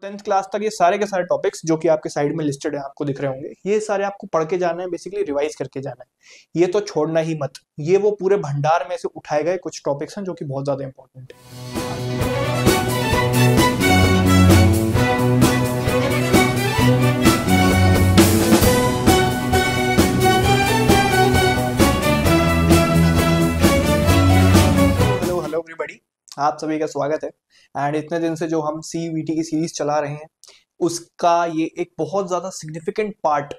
10th class तक ये सारे के सारे टॉपिक्स जो कि आपके साइड में लिस्टेड है आपको दिख रहे होंगे, ये सारे आपको पढ़ के जाना है, बेसिकली रिवाइज करके जाना है। ये तो छोड़ना ही मत। ये वो पूरे भंडार में से उठाए गए कुछ टॉपिक्स हैं जो कि बहुत ज्यादा इंपॉर्टेंट है। हेलो एवरीबॉडी, आप सभी का स्वागत है। एंड इतने दिन से जो हम CUET की सीरीज चला रहे हैं उसका ये एक बहुत ज्यादा सिग्निफिकेंट पार्ट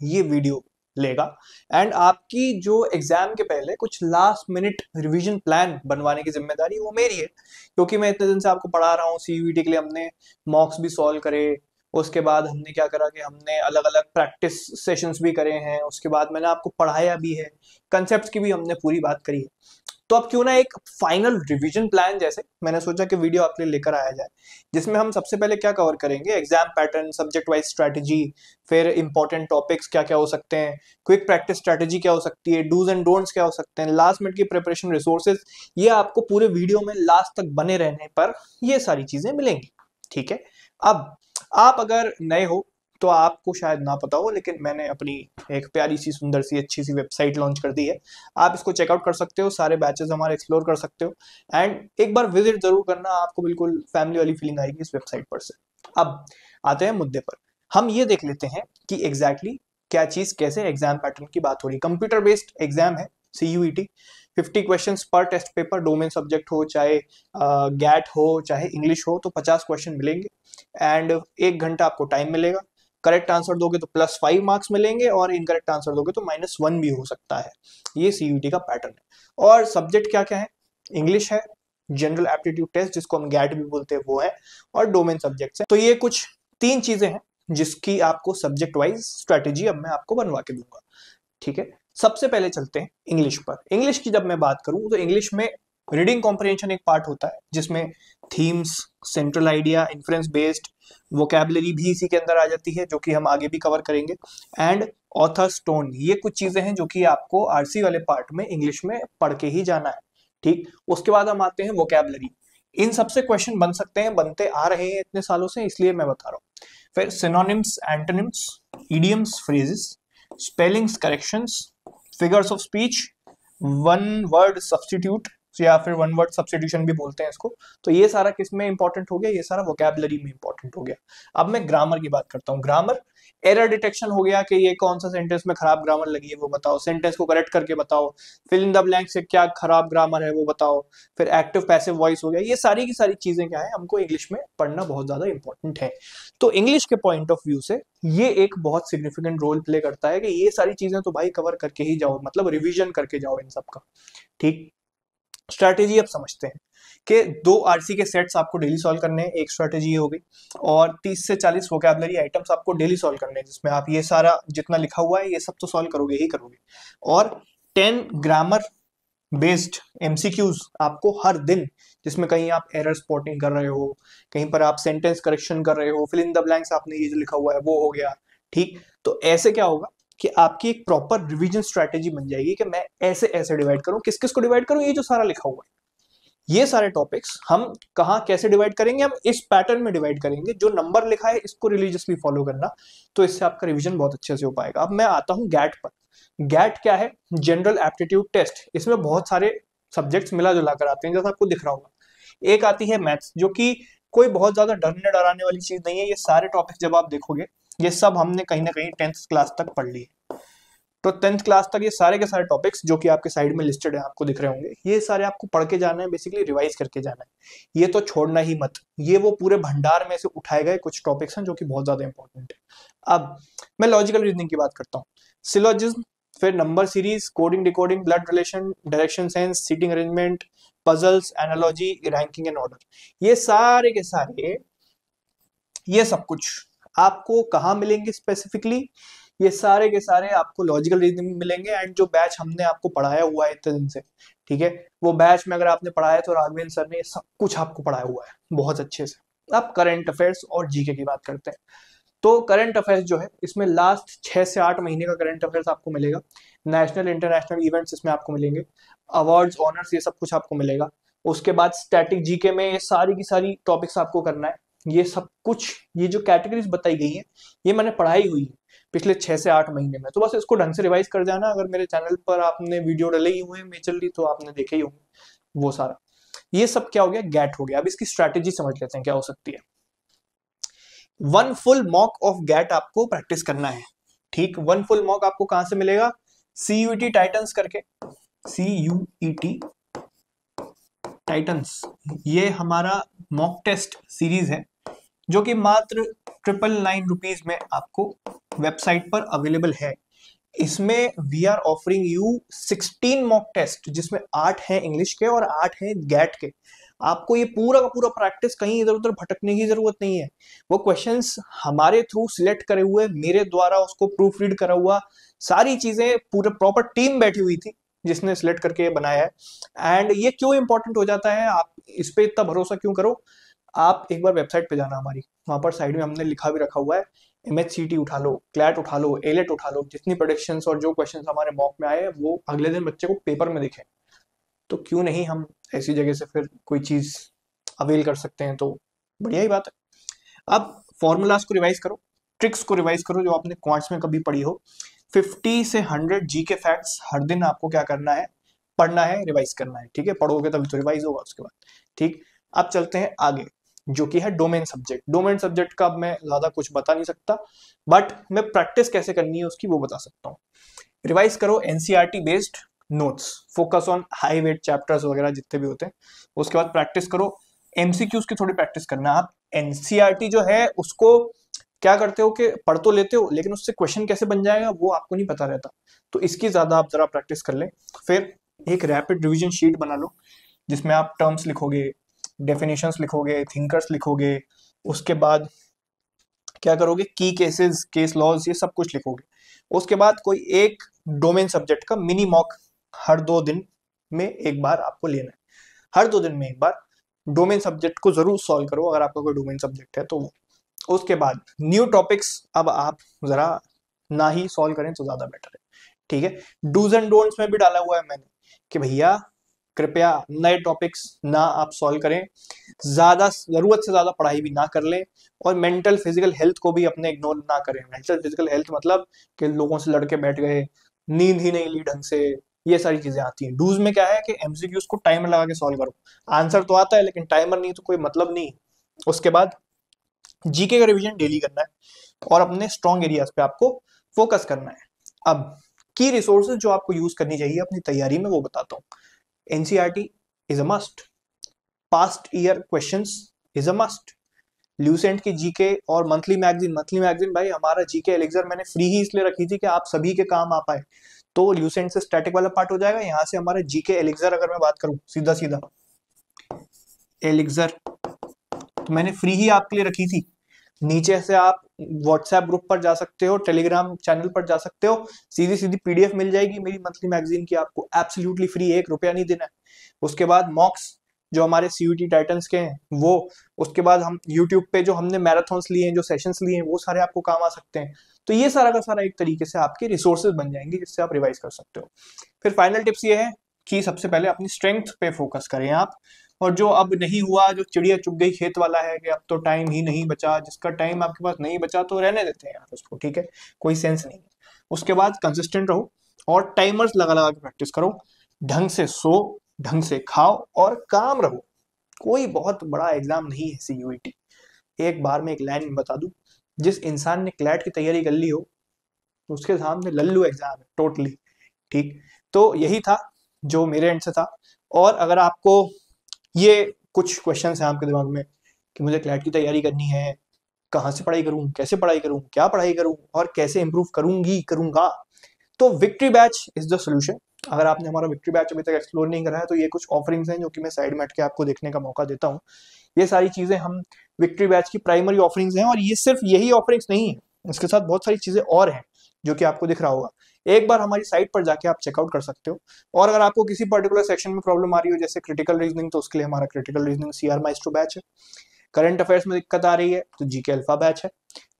ये वीडियो लेगा। एंड आपकी जो एग्जाम के पहले कुछ लास्ट मिनट रिवीजन प्लान बनवाने की जिम्मेदारी वो मेरी है, क्योंकि मैं इतने दिन से आपको पढ़ा रहा हूँ। CUET के लिए हमने मॉक्स भी सॉल्व करे, उसके बाद हमने क्या करा कि हमने अलग अलग प्रैक्टिस सेशंस भी करे हैं, उसके बाद मैंने आपको पढ़ाया भी है, कंसेप्ट की भी हमने पूरी बात करी है। तो अब क्यों ना एक फाइनल रिवीजन प्लान जैसे मैंने सोचा कि वीडियो आपके लिए लेकर आया जाए, जिसमें हम सबसे पहले क्या कवर करेंगे, exam pattern, subject wise strategy, फिर इंपॉर्टेंट टॉपिक्स क्या क्या हो सकते हैं, क्विक प्रैक्टिस स्ट्रैटेजी क्या हो सकती है, डूज एंड डोंट्स क्या हो सकते हैं, लास्ट मिनट की प्रिपरेशन रिसोर्सेज। ये आपको पूरे वीडियो में लास्ट तक बने रहने पर ये सारी चीजें मिलेंगी। ठीक है। अब आप अगर नए हो तो आपको शायद ना पता हो, लेकिन मैंने अपनी एक प्यारी सी सुंदर सी अच्छी सी वेबसाइट लॉन्च कर दी है। आप इसको चेकआउट कर सकते हो, सारे बैचेस हमारे एक्सप्लोर कर सकते हो, एंड एक बार विजिट जरूर करना, आपको बिल्कुल फैमिली वाली फीलिंग आएगी इस वेबसाइट पर से। अब आते हैं मुद्दे पर। हम ये देख लेते हैं कि एग्जैक्टली क्या चीज कैसे एग्जाम पैटर्न की बात हो रही। कंप्यूटर बेस्ड एग्जाम है CUET, 50 क्वेश्चंस पर टेस्ट पेपर, डोमेन सब्जेक्ट हो चाहे गैट हो चाहे इंग्लिश हो, तो 50 क्वेश्चन मिलेंगे एंड 1 घंटा आपको टाइम मिलेगा। करेक्ट आंसर दोगे तो +5 मार्क्स मिलेंगे और इनकरेक्ट आंसर दोगे तो -1 भी हो सकता है। ये CUET का पैटर्न है। और सब्जेक्ट क्या क्या है, इंग्लिश है, जनरल एप्टीट्यूड टेस्ट जिसको हम गैट भी बोलते हैं वो है, और डोमेन सब्जेक्ट्स है। तो ये कुछ 3 चीजें हैं जिसकी आपको सब्जेक्ट वाइज स्ट्रेटेजी अब मैं आपको बनवा के दूंगा। ठीक है। सबसे पहले चलते हैं इंग्लिश पर। इंग्लिश की जब मैं बात करूं तो इंग्लिश में रीडिंग कॉम्प्रिहेंशन एक पार्ट होता है, जिसमें themes, central idea, inference based vocabulary भी इसी के अंदर आ जाती है, जो कि हम आगे भी कवर करेंगे, एंड ऑथर्स टोन। ये कुछ चीजें हैं जो कि आपको RC वाले पार्ट में इंग्लिश में पढ़ के ही जाना है। ठीक। उसके बाद हम आते हैं वोकैबुलरी। इन सबसे क्वेश्चन बन सकते हैं, बनते आ रहे हैं इतने सालों से, इसलिए मैं बता रहा हूँ। फिर synonyms, antonyms, idioms, phrases, spellings, corrections, figures of speech, one word substitute या फिर वन वर्ड सब्स्टिट्यूशन भी बोलते हैं इसको। तो ये सारा किस में इंपॉर्टेंट हो गया, ये सारा वोकैबुलरी में इंपॉर्टेंट हो गया। अब मैं ग्रामर की बात करता हूँ। ग्रामर, एरर डिटेक्शन हो गया कि ये कौन सा सेंटेंस में खराब ग्रामर लगी है वो बताओ, सेंटेंस को करेक्ट करके बताओ, फिल इन द ब्लैंक से क्या खराब ग्रामर है वो बताओ, फिर एक्टिव पैसिव वॉइस हो गया। ये सारी की सारी चीजें क्या है, हमको इंग्लिश में पढ़ना बहुत ज्यादा इंपॉर्टेंट है। तो इंग्लिश के पॉइंट ऑफ व्यू से ये एक बहुत सिग्निफिकेंट रोल प्ले करता है कि ये सारी चीजें तो भाई कवर करके ही जाओ, मतलब रिविजन करके जाओ इन सब का। ठीक। स्ट्रैटेजी अब समझते हैं कि 2 RC के सेट्स आपको डेली सॉल्व करने हैं, एक स्ट्रैटेजी हो गई, और 30 से 40 वोकैबुलरी आइटम्स आपको डेली सॉल्व करने हैं, जिसमें आप ये सारा जितना लिखा हुआ है ये सब तो सॉल्व करोगे ही करोगे। और 10 ग्रामर बेस्ड MCQs आपको हर दिन, जिसमें कहीं आप एरर स्पॉटिंग कर रहे हो, कहीं पर आप सेंटेंस करेक्शन कर रहे हो, फिल इन द ब्लैंक्स आपने ये जो लिखा हुआ है वो हो गया। ठीक। तो ऐसे क्या होगा कि आपकी एक प्रॉपर रिवीजन स्ट्रैटेजी बन जाएगी कि मैं ऐसे ऐसे डिवाइड करूं, किस किस को डिवाइड करूं, ये जो सारा लिखा हुआ है ये सारे टॉपिक्स हम कहाँ कैसे डिवाइड करेंगे, हम इस पैटर्न में डिवाइड करेंगे। जो नंबर लिखा है इसको रिलीजियसली फॉलो करना, तो इससे आपका रिवीजन बहुत अच्छे से हो पाएगा। अब मैं आता हूँ गैट पर। गैट क्या है, जनरल एप्टीट्यूड टेस्ट। इसमें बहुत सारे सब्जेक्ट्स मिला जुला कर आते हैं, जैसा आपको दिख रहा होगा। एक आती है मैथ्स, जो कि कोई बहुत ज्यादा डरने डराने वाली चीज नहीं है। ये सारे टॉपिक्स जब आप देखोगे ये सब हमने कहीं ना कहीं 10th क्लास तक पढ़ लिए। तो 10th क्लास तक ये सारे के सारे टॉपिक्स जो कि आपके साइड में लिस्टेड है आपको दिख रहे होंगे, ये सारे आपको पढ़ के जाना है, बेसिकली रिवाइज करके जाना है। ये तो छोड़ना ही मत। ये वो पूरे भंडार में से उठाए गए कुछ टॉपिक्स हैं जो कि बहुत ज्यादा इंपॉर्टेंट है। अब मैं लॉजिकल रीजनिंग की बात करता हूँ। सिलोजिज्म, फिर number series, coding decoding, blood relation, direction sense, seating arrangement, puzzles, analogy, ranking and order, ये सारे के सारे ये सब कुछ आपको कहाँ मिलेंगे स्पेसिफिकली, ये सारे के सारे आपको लॉजिकल रीजनिंग में मिलेंगे। एंड जो बैच हमने आपको पढ़ाया हुआ है इतने दिन से, ठीक है, वो बैच में अगर आपने पढ़ाया तो राघवेंद्र सर ने ये सब कुछ आपको पढ़ाया हुआ है बहुत अच्छे से। अब करंट अफेयर्स और जीके की बात करते हैं। तो करंट अफेयर्स जो है इसमें लास्ट 6 से 8 महीने का करंट अफेयर्स आपको मिलेगा। नेशनल इंटरनेशनल इवेंट्स इसमें आपको मिलेंगे, अवार्ड्स, ऑनर्स, ये सब कुछ आपको मिलेगा। उसके बाद स्टैटिक जीके में ये सारी की सारी टॉपिक्स आपको करना है। ये सब कुछ, ये जो कैटेगरीज बताई गई हैं, ये मैंने पढ़ाई हुई है पिछले 6 से 8 महीने में। तो बस इसको ढंग से रिवाइज कर जाना। अगर मेरे चैनल पर आपने वीडियो डले ही हुए हैं मेजरली, तो आपने देखे ही होंगे वो सारा। ये सब क्या हो गया, गैट हो गया। अब इसकी स्ट्रैटेजी समझ लेते हैं क्या हो सकती है। 1 फुल मॉक ऑफ गैट आपको प्रैक्टिस करना है, ठीक। 1 फुल मॉक आपको कहां से मिलेगा, CUET टाइटन्स करके, CUET टाइटन्स, ये हमारा मॉक टेस्ट सीरीज है जो कि मात्र 999 रुपीज में आपको वेबसाइट पर अवेलेबल है। इसमें we are offering you 16 mock test, जिसमें 8 हैं इंग्लिश के और 8 हैं गैट के। आपको ये पूरा का पूरा प्रैक्टिस, कहीं इधर उधर भटकने की जरूरत नहीं है। वो क्वेश्चंस हमारे थ्रू सिलेक्ट करे हुए, मेरे द्वारा उसको प्रूफ रीड करा हुआ, सारी चीजें पूरे प्रॉपर टीम बैठी हुई थी जिसने सिलेक्ट करके बनाया है। एंड ये क्यों इंपॉर्टेंट हो जाता है, आप इस पे इतना भरोसा क्यों करो, आप एक बार वेबसाइट पे जाना हमारी, वहां पर साइड में हमने लिखा भी रखा हुआ है, MHCT उठा लो, क्लैट उठा लो, एलेट उठा लो, जितनी प्रेडिक्शंस और जो क्वेश्चंस हमारे मॉक में आए वो अगले दिन बच्चे को पेपर में दिखे। तो क्यों नहीं हम ऐसी जगह से फिर कोई चीज अवेल कर सकते हैं, तो बढ़िया ही बात है। अब फॉर्मूलाज को रिवाइज करो, ट्रिक्स को रिवाइज करो जो आपने क्वांट्स में कभी पढ़ी हो। 50 से 100 जीके फैक्ट्स हर दिन आपको क्या करना है, पढ़ना है, रिवाइज करना है, ठीक है। पढ़ोगे तभी तो रिवाइज होगा उसके बाद, ठीक। अब चलते हैं आगे, जो कि है डोमेन सब्जेक्ट। डोमेन सब्जेक्ट का मैं ज्यादा कुछ बता नहीं सकता, बट मैं प्रैक्टिस कैसे करनी है उसकी वो बता सकता हूँ। रिवाइज करो NCERT based notes, focus on high wait chapters वगैरह जितने भी होते हैं। उसके बाद प्रैक्टिस करो एमसीक्यूज की, थोड़ी प्रैक्टिस करना। आप एनसीईआरटी जो है उसको क्या करते हो कि पढ़ तो लेते हो, लेकिन उससे क्वेश्चन कैसे बन जाएगा वो आपको नहीं पता रहता, तो इसकी ज्यादा आप जरा प्रैक्टिस कर लें। फिर एक रैपिड रिवीजन शीट बना लो जिसमें आप टर्म्स लिखोगे, डेफिनेशंस लिखोगे, थिंकर्स लिखोगे, उसके बाद क्या करोगे, की केसेस, केस लॉज, ये सब कुछ लिखोगे। उसके बाद कोई एक डोमेन सब्जेक्ट का मिनी मॉक हर 2 दिन में एक बार आपको लेना है। हर 2 दिन में एक बार डोमेन सब्जेक्ट को जरूर सॉल्व करो अगर आपका कोई डोमेन सब्जेक्ट है तो। उसके बाद न्यू टॉपिक्स अब आप जरा ना ही सॉल्व करें तो ज्यादा बेटर है, ठीक है। डूज एंड डोंट्स में भी डाला हुआ है मैंने कि भैया कृपया नए टॉपिक्स ना आप सॉल्व करें, ज्यादा जरूरत से ज्यादा पढ़ाई भी ना कर लें, और मेंटल फिजिकल हेल्थ को भी अपने इग्नोर ना करें। मेंटल फिजिकल हेल्थ मतलब कि लोगों से लड़के बैठ गए, नींद ही नहीं ली ढंग से, ये सारी चीजें आती हैं। डूज में क्या है कि एमसीक्यूज को टाइमर लगा के सॉल्व करो, आंसर तो आता है लेकिन टाइमर नहीं तो कोई मतलब नहीं। उसके बाद जीके का रिवीजन डेली करना है और अपने स्ट्रॉन्ग एरियाज पे आपको फोकस करना है। अब की रिसोर्सेज जो आपको यूज करनी चाहिए अपनी तैयारी में वो बताता हूँ। NCERT is a must, past year questions is a must, Lucent की जीके और मंथली मैगजीन भाई हमारा जीके एलिक्सर मैंने फ्री ही इसलिए रखी थी कि आप सभी के काम आ पाए। तो ल्यूसेंट से स्टैटिक वाला पार्ट हो जाएगा, यहाँ से हमारा जीके एलिक्सर अगर मैं बात करूं सीधा सीधा एलिक्सर, तो मैंने फ्री ही आपके लिए रखी थी। नीचे से आप व्हाट्सएप ग्रुप पर जा सकते हो, टेलीग्राम चैनल पर जा सकते हो, सीधी सीधी पीडीएफ मिल जाएगी मेरी मंथली मैगजीन की, आपको एब्सोल्युटली फ्री, 1 रुपया नहीं देना है। उसके बाद मॉक्स जो हमारे सीयूटी टाइटन्स के हैं वो, उसके बाद हम यूट्यूब पे जो हमने मैराथन्स लिए हैं, जो सेशंस लिए हैं, वो सारे आपको काम आ सकते हैं। तो ये सारा का सारा एक तरीके से आपके रिसोर्सेज बन जाएंगे जिससे आप रिवाइज कर सकते हो। फिर फाइनल टिप्स ये है कि सबसे पहले अपनी स्ट्रेंथ पे फोकस करें आप, और जो अब नहीं हुआ, जो चिड़िया चुग गई खेत वाला है कि अब तो टाइम ही नहीं बचा, जिसका टाइम आपके पास नहीं बचा तो रहने देते हैं यार उसको, ठीक है, कोई सेंस नहीं है। उसके बाद कंसिस्टेंट रहो और टाइमर्स लगा लगा के प्रैक्टिस करो, ढंग से सो, ढंग से खाओ और काम रहो। कोई बहुत बड़ा एग्जाम नहीं है सीयूईटी। एक बार में एक लाइन में बता दूं, जिस इंसान ने क्लैट की तैयारी कर ली हो तो उसके सामने लल्लू एग्जाम है टोटली, ठीक। तो यही था जो मेरे एंड से था। और अगर आपको ये कुछ क्वेश्चंस हैं आपके दिमाग में कि मुझे क्लैट की तैयारी करनी है, कहाँ से पढ़ाई करूं, कैसे पढ़ाई करूं, क्या पढ़ाई करूं और कैसे इंप्रूव करूंगा, तो victory batch is the solution. अगर आपने हमारा विक्ट्री बैच अभी तक एक्सप्लोर नहीं करा है तो ये कुछ ऑफरिंग्स हैं जो कि मैं साइड में हट के आपको देखने का मौका देता हूँ। ये सारी चीजें हम विक्ट्री बैच की प्राइमरी ऑफरिंग्स हैं, और ये सिर्फ यही ऑफरिंग्स नहीं है, इसके साथ बहुत सारी चीजें और हैं जो कि आपको दिख रहा होगा। एक बार हमारी साइट पर जाके आप चेकआउट कर सकते हो। और अगर आपको किसी पर्टिकुलर सेक्शन में प्रॉब्लम आ रही हो जैसे क्रिटिकल रीजनिंग, तो उसके लिए हमारा critical reasoning CR maestro batch है। करंट अफेयर्स में दिक्कत आ रही है तो जीके अल्फा बैच है।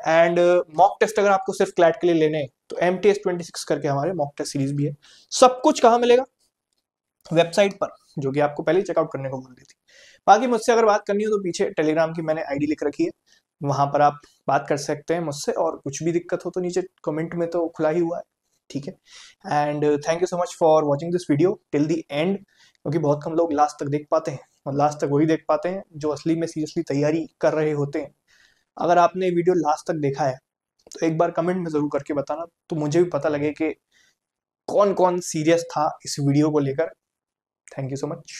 एंड मॉक टेस्ट अगर आपको सिर्फ क्लैट के लिए लेने हैं तो MTS 26 करके हमारे मॉक टेस्ट सीरीज भी है। सब कुछ कहाँ मिलेगा, वेबसाइट पर, जो कि आपको पहले ही चेकआउट करने को बोल दी थी। बाकी मुझसे अगर बात करनी हो तो पीछे टेलीग्राम की मैंने आईडी लिख रखी है, वहां पर आप बात कर सकते हैं मुझसे, और कुछ भी दिक्कत हो तो नीचे कमेंट में तो खुला ही हुआ है, ठीक है। And thank you so much for watching this video till the end, क्योंकि बहुत कम लोग लास्ट तक देख पाते हैं, और लास्ट तक वही देख पाते हैं जो असली में सीरियसली तैयारी कर रहे होते हैं। अगर आपने वीडियो लास्ट तक देखा है तो एक बार कमेंट में जरूर करके बताना, तो मुझे भी पता लगे कि कौन कौन सीरियस था इस वीडियो को लेकर। Thank you so much.